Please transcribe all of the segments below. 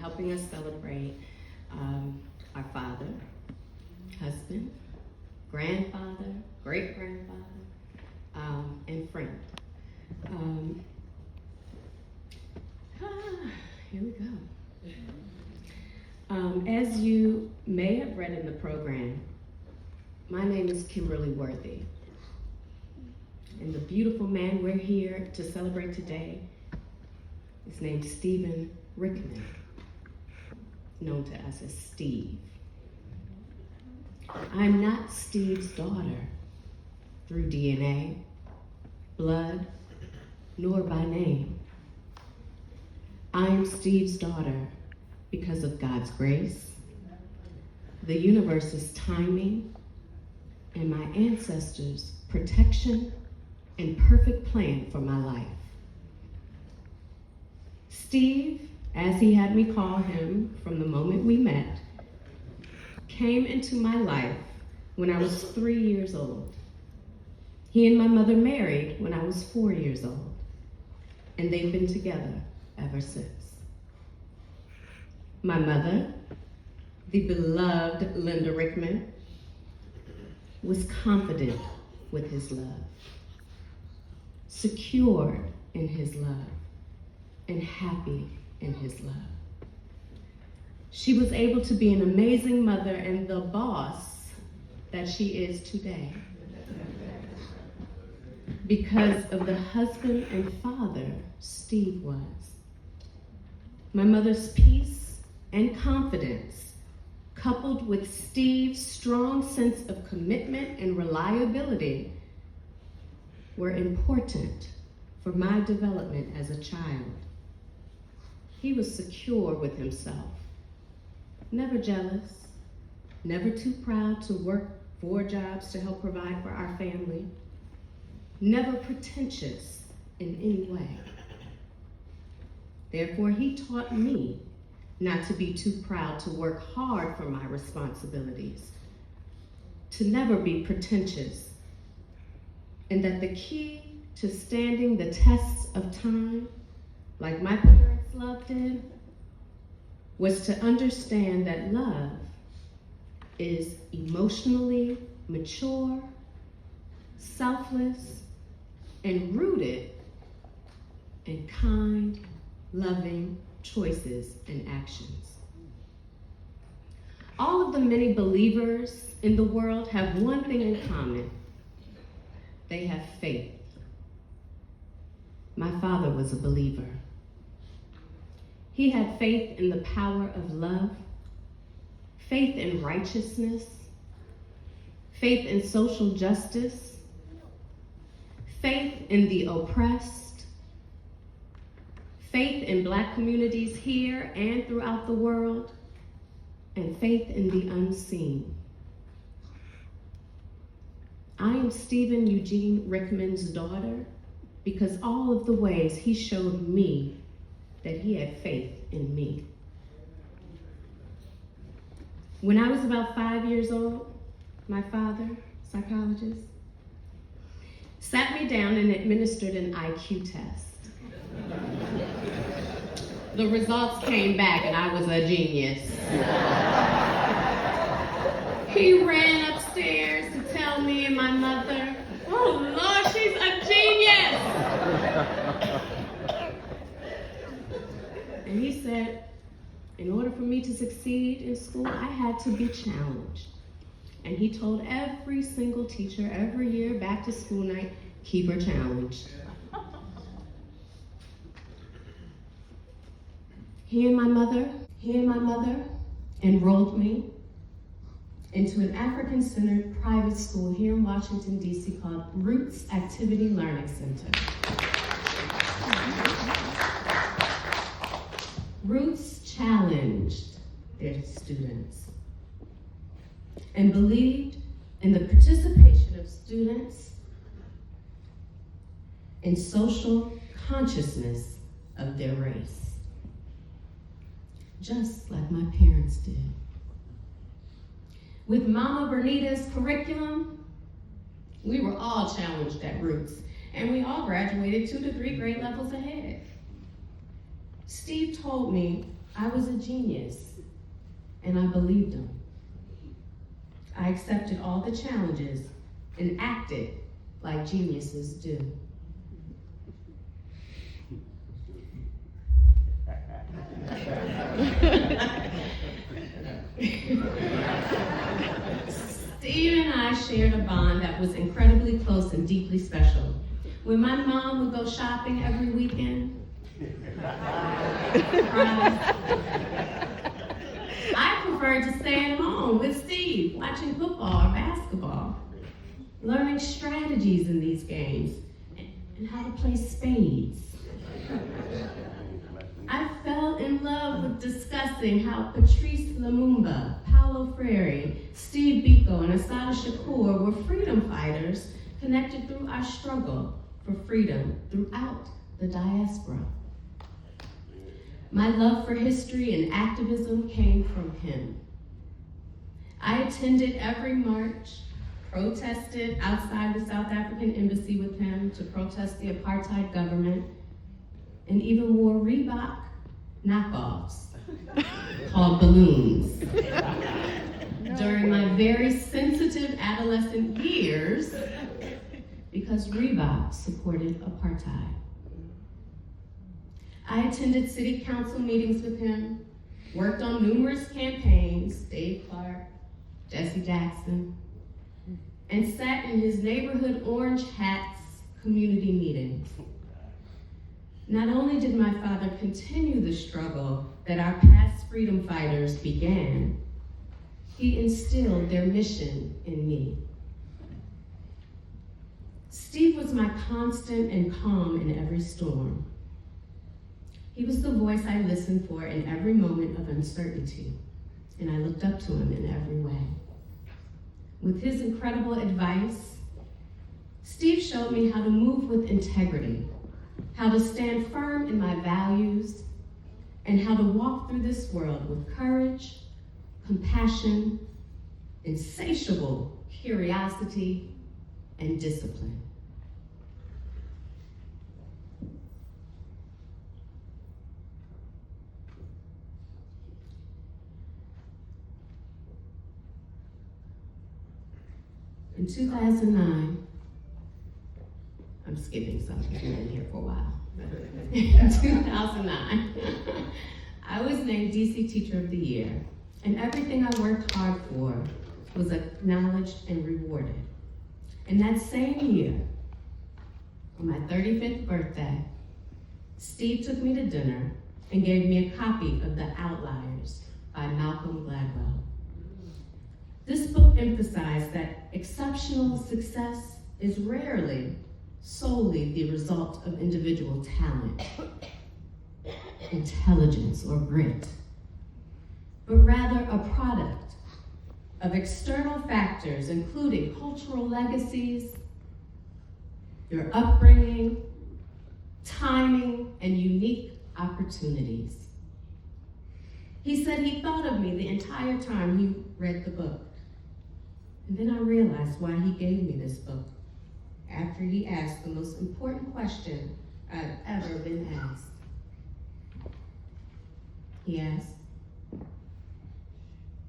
helping us celebrate our father, husband, grandfather, great-grandfather, and friend. Here we go. As you may have read in the program, my name is Kimberly Worthy. And the beautiful man we're here to celebrate today is named Eugene Rickman, known to us as Steve. I'm not Steve's daughter through DNA, blood, nor by name. I am Steve's daughter because of God's grace, the universe's timing, and my ancestors' protection and perfect plan for my life. Steve, as he had me call him from the moment we met, came into my life when I was 3 years old. He and my mother married when I was 4 years old, and they've been together ever since. My mother, the beloved Linda Rickman, was confident with his love, secure in his love, and happy in his love. She was able to be an amazing mother and the boss that she is today because of the husband and father Steve was. My mother's peace and confidence, coupled with Steve's strong sense of commitment and reliability, were important for my development as a child. He was secure with himself, never jealous, never too proud to work 4 jobs to help provide for our family, never pretentious in any way. Therefore, he taught me not to be too proud to work hard for my responsibilities, to never be pretentious, and that the key to standing the tests of time, like my parents' love did, was to understand that love is emotionally mature, selfless, and rooted in kind, loving choices and actions. All of the many believers in the world have one thing in common. They have faith. My father was a believer. He had faith in the power of love, faith in righteousness, faith in social justice, faith in the oppressed, faith in Black communities here and throughout the world, and faith in the unseen. I am Stephen Eugene Rickman's daughter because all of the ways he showed me that he had faith in me. When I was about 5 years old, my father, psychologist, sat me down and administered an IQ test. The results came back and I was a genius. He ran upstairs to tell me and my mother, "Oh Lord, she's a genius!" And he said, in order for me to succeed in school, I had to be challenged. And he told every single teacher every year back to school night, keep her challenged. He and my mother enrolled me into an African-centered private school here in Washington, D.C. called Roots Activity Learning Center. Roots challenged their students and believed in the participation of students in social consciousness of their race, just like my parents did. With Mama Bernita's curriculum, we were all challenged at Roots, and we all graduated 2 to 3 grade levels ahead. Steve told me I was a genius, and I believed him. I accepted all the challenges and acted like geniuses do. Steve and I shared a bond that was incredibly close and deeply special. When my mom would go shopping every weekend, I preferred to stay at home with Steve, watching football or basketball, learning strategies in these games, and how to play spades. I fell in love with discussing how Patrice Lumumba, Paulo Freire, Steve Biko, and Assata Shakur were freedom fighters connected through our struggle for freedom throughout the diaspora. My love for history and activism came from him. I attended every march, protested outside the South African embassy with him to protest the apartheid government, and even wore Reebok knockoffs called balloons during my very sensitive adolescent years because Reebok supported apartheid. I attended city council meetings with him, worked on numerous campaigns, Dave Clark, Jesse Jackson, and sat in his neighborhood Orange Hats community meetings. Not only did my father continue the struggle that our past freedom fighters began, he instilled their mission in me. Steve was my constant and calm in every storm. He was the voice I listened for in every moment of uncertainty, and I looked up to him in every way. With his incredible advice, Steve showed me how to move with integrity, how to stand firm in my values, and how to walk through this world with courage, compassion, insatiable curiosity, and discipline. In 2009, I'm skipping something, I've been here for a while. In 2009, I was named DC Teacher of the Year, and everything I worked hard for was acknowledged and rewarded. And that same year, on my 35th birthday, Steve took me to dinner and gave me a copy of The Outliers by Malcolm Gladwell. This book emphasized that exceptional success is rarely solely the result of individual talent, intelligence, or grit, but rather a product of external factors, including cultural legacies, your upbringing, timing, and unique opportunities. He said he thought of me the entire time he read the book. And then I realized why he gave me this book after he asked the most important question I've ever been asked. He asked,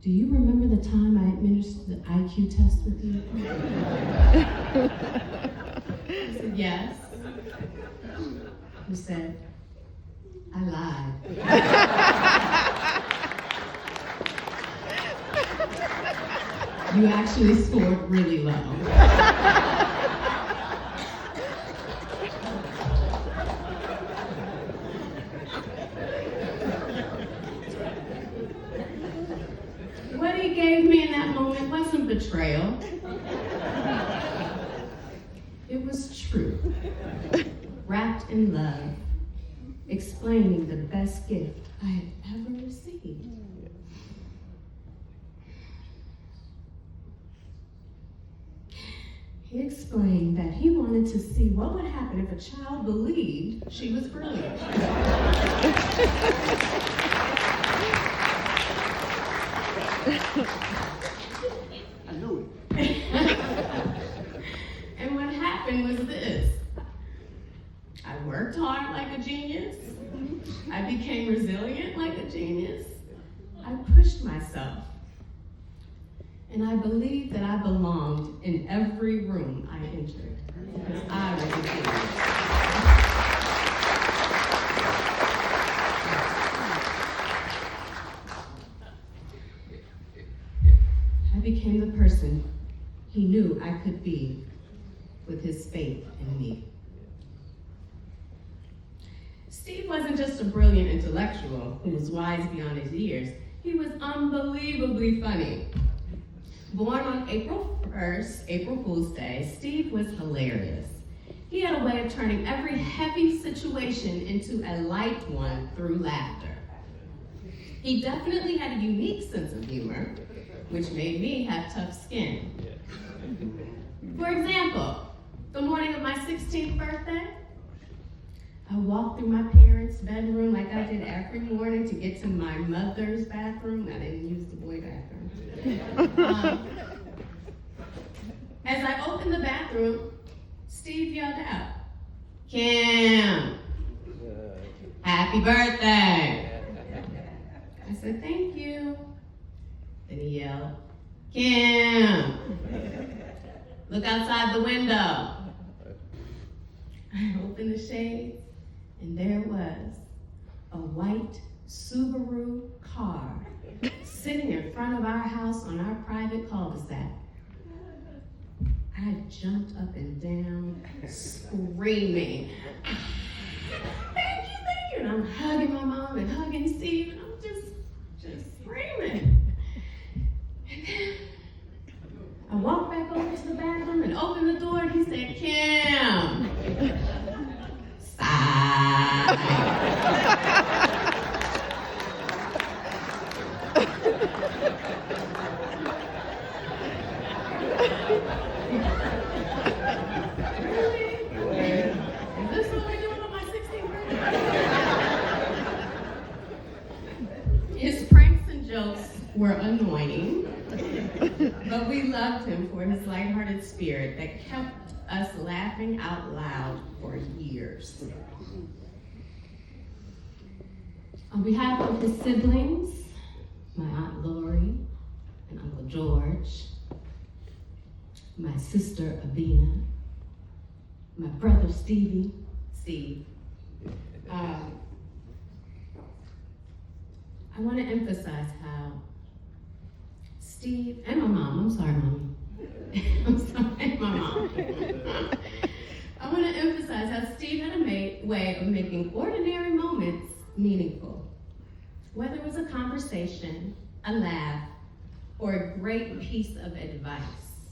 "Do you remember the time I administered the IQ test with you?" I said, "Yes." He said, "I lied." You actually scored really low. What he gave me in that moment wasn't betrayal. It was truth, wrapped in love, explaining the best gift I had ever received. He explained that he wanted to see what would happen if a child believed she was brilliant. I knew it. And what happened was this. I worked hard like a genius. I became resilient like a genius. pushed myself. And I believed that I belonged in every room I entered, because I was a kid. I became the person he knew I could be with his faith in me. Steve wasn't just a brilliant intellectual who was wise beyond his years. He was unbelievably funny. Born on April 1st, April Fool's Day, Steve was hilarious. He had a way of turning every heavy situation into a light one through laughter. He definitely had a unique sense of humor, which made me have tough skin. For example, the morning of my 16th birthday, I walked through my parents' bedroom like I did every morning to get to my mother's bathroom. I didn't use the boy bathroom. As I opened the bathroom, Steve yelled out, "Kim, happy birthday." I said, "Thank you." Then he yelled, "Kim, look outside the window." I opened the shades, and there was a white Subaru car sitting in front of our house on our private cul-de-sac. I jumped up and down, screaming, "Thank you." And I'm hugging my mom and hugging Steve, and I'm just screaming. And then I walked back over to the bathroom and opened the door, and he said, "Kim, sigh." Really? Is this what we're doing on my 16th birthday? His pranks and jokes were annoying, but we loved him for his lighthearted spirit that kept us laughing out loud for years. On behalf of his siblings, my Aunt Lori and Uncle George, my sister Abina, my brother Steve, I want to emphasize how Steve, and my mom, I'm sorry, Mommy. I'm sorry, my mom. I want to emphasize how Steve had a way of making ordinary moments meaningful. Whether it was a conversation, a laugh, or a great piece of advice,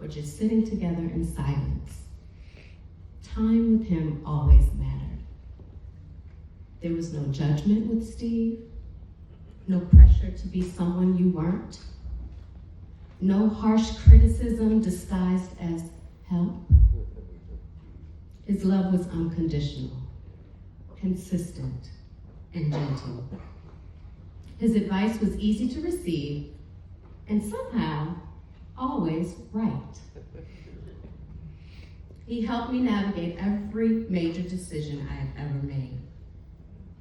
or just sitting together in silence, time with him always mattered. There was no judgment with Steve, no pressure to be someone you weren't, no harsh criticism disguised as help. His love was unconditional, consistent, and gentle. His advice was easy to receive and somehow always right. He helped me navigate every major decision I have ever made.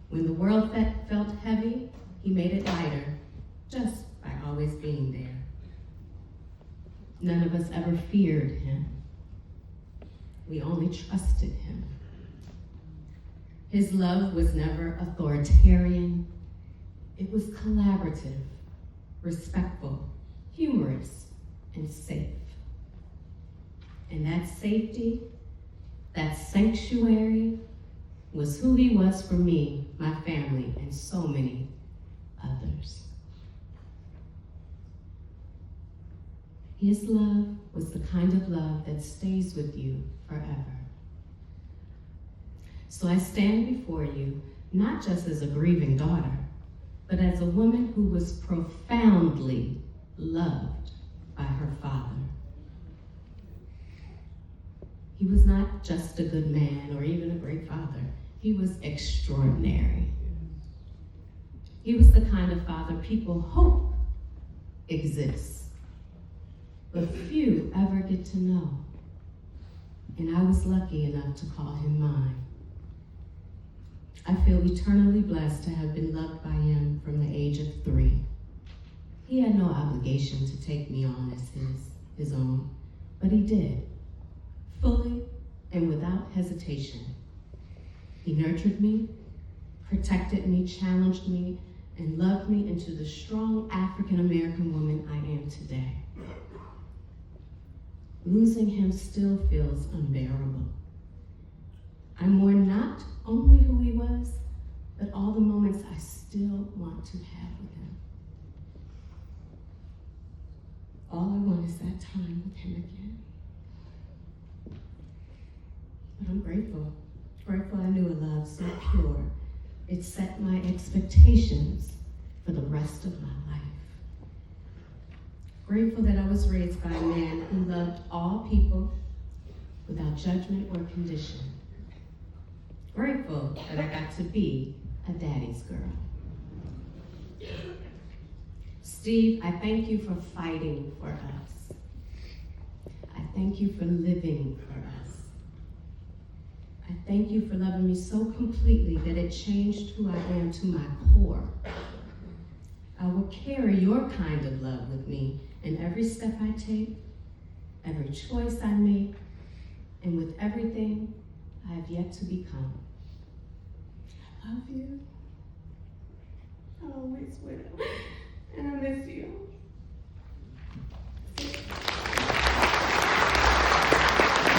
When the world felt heavy, he made it lighter just by always being there. None of us ever feared him. We only trusted him. His love was never authoritarian. It was collaborative, respectful, humorous, and safe. And that safety, that sanctuary, was who he was for me, my family, and so many others. His love was the kind of love that stays with you forever. So I stand before you, not just as a grieving daughter, but as a woman who was profoundly loved by her father. He was not just a good man or even a great father. He was extraordinary. He was the kind of father people hope exists, but few ever get to know. And I was lucky enough to call him mine. I feel eternally blessed to have been loved by him from the age of 3. He had no obligation to take me on as his own, but he did, fully and without hesitation. He nurtured me, protected me, challenged me, and loved me into the strong African-American woman I am today. Losing him still feels unbearable. I mourn not only who he was, but all the moments I still want to have with him. All I want is that time with him again. But I'm grateful. Grateful I knew a love so pure, it set my expectations for the rest of my life. Grateful that I was raised by a man who loved all people without judgment or condition. Grateful that I got to be a daddy's girl. Steve, I thank you for fighting for us. I thank you for living for us. I thank you for loving me so completely that it changed who I am to my core. I will carry your kind of love with me in every step I take, every choice I make, and with everything I have yet to become. I love you. I always will. And I miss you.